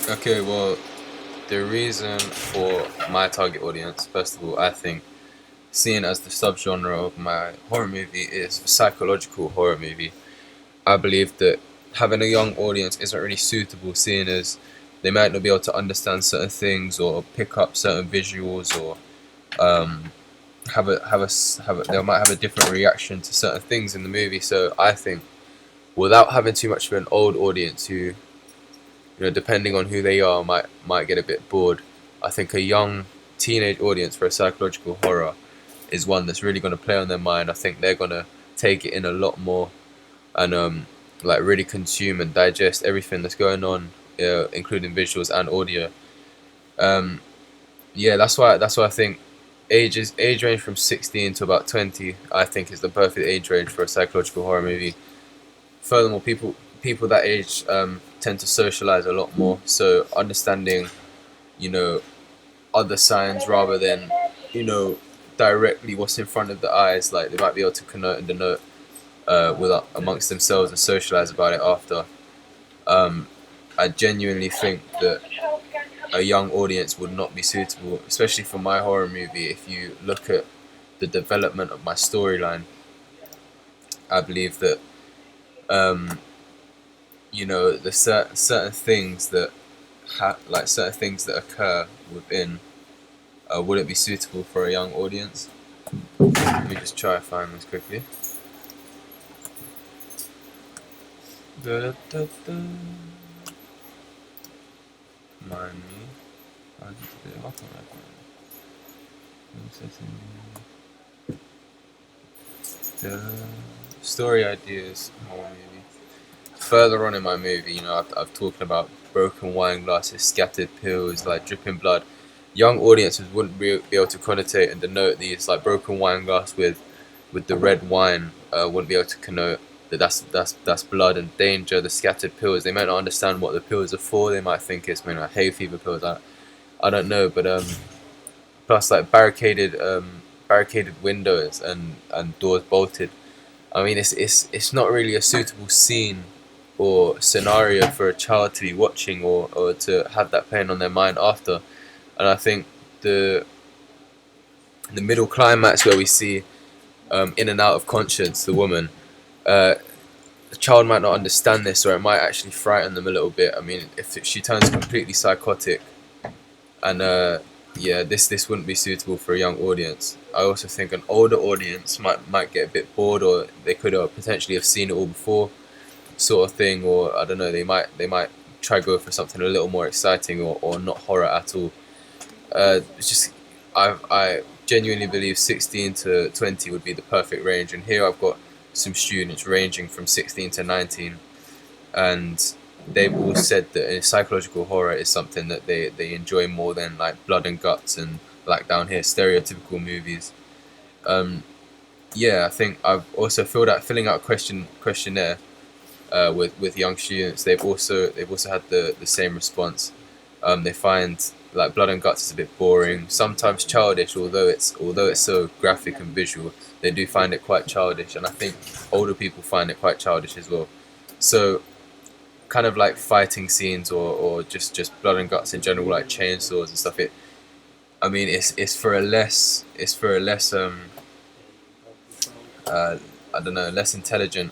Okay, well, the reason for my target audience, first of all, I think, seeing as the subgenre of my horror movie is psychological horror movie, I believe that having a young audience isn't really suitable, seeing as they might not be able to understand certain things or pick up certain visuals or um, they might have a different reaction to certain things in the movie. So I think without having too much of an old audience who, depending on who they are, might get a bit bored. I think a young teenage audience for a psychological horror is one that's really going to play on their mind. I think they're going to take it in a lot more and like really consume and digest everything that's going on, including visuals and audio. Um, yeah, that's why I think age range from 16 to about 20. I think is the perfect age range for a psychological horror movie. Furthermore, people that age tend to socialize a lot more, so understanding you know other signs rather than you know directly what's in front of the eyes. Like they might be able to connote and denote with amongst themselves and socialize about it after. Um, I genuinely think that a young audience would not be suitable, especially for my horror movie. If you look at the development of my storyline, I believe that um, the certain things that like certain things that occur within wouldn't be suitable for a young audience. Let me just try to find this quickly. Da, da, da, da. Mind me. I just did it up on that one. The story ideas, horror movie. Further on in my movie, I've talked about broken wine glasses, scattered pills, like dripping blood. Young audiences wouldn't be able to connotate and denote these like broken wine glass with the red wine. Wouldn't be able to connote that that's blood and danger. The scattered pills, they might not understand what the pills are for. They might think it's maybe like hay fever pills. I don't know, but plus like barricaded windows and doors bolted. I mean, it's not really a suitable scene or scenario for a child to be watching or to have that pain on their mind after. And I think the the middle climax where we see in and out of conscience the woman, uh, the child might not understand this, or it might actually frighten them a little bit. I mean, if she turns completely psychotic, and yeah, this wouldn't be suitable for a young audience. I also think an older audience might get a bit bored, or they could potentially have seen it all before, sort of thing, or I don't know, they might try go for something a little more exciting or not horror at all. It's just I genuinely believe 16 to 20 would be the perfect range, and here I've got some students ranging from 16 to 19, and they've all said that psychological horror is something that they enjoy more than like blood and guts and like down here stereotypical movies. Um, yeah, I think I've also filling out a questionnaire with young students. They've also had the same response. They find like blood and guts is a bit boring, sometimes childish. Although it's so graphic and visual, they do find it quite childish, and I think older people find it quite childish as well. So kind of like fighting scenes or just blood and guts in general, like chainsaws and stuff. I mean, it's for a less uh, I don't know, less intelligent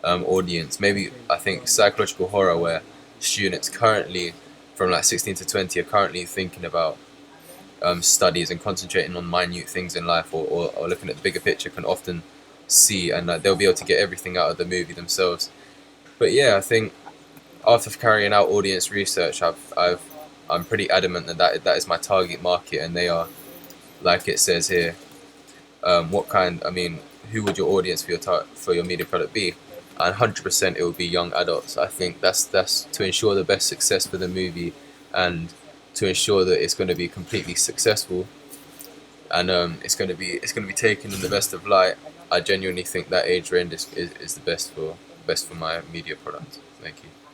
audience. Maybe I think psychological horror, where students currently from like 16 to 20 are currently thinking about studies and concentrating on minute things in life, or looking at the bigger picture, can often see and they'll be able to get everything out of the movie themselves. But yeah, I think after carrying out audience research, I'm pretty adamant that is my target market, and they are, like it says here, what kind. I mean, who would your audience for your media product be? And 100% it would be young adults. I think that's to ensure the best success for the movie, and to ensure that it's going to be completely successful, and it's going to be taken in the best of light. I genuinely think that age range is the best for my media product. Thank you.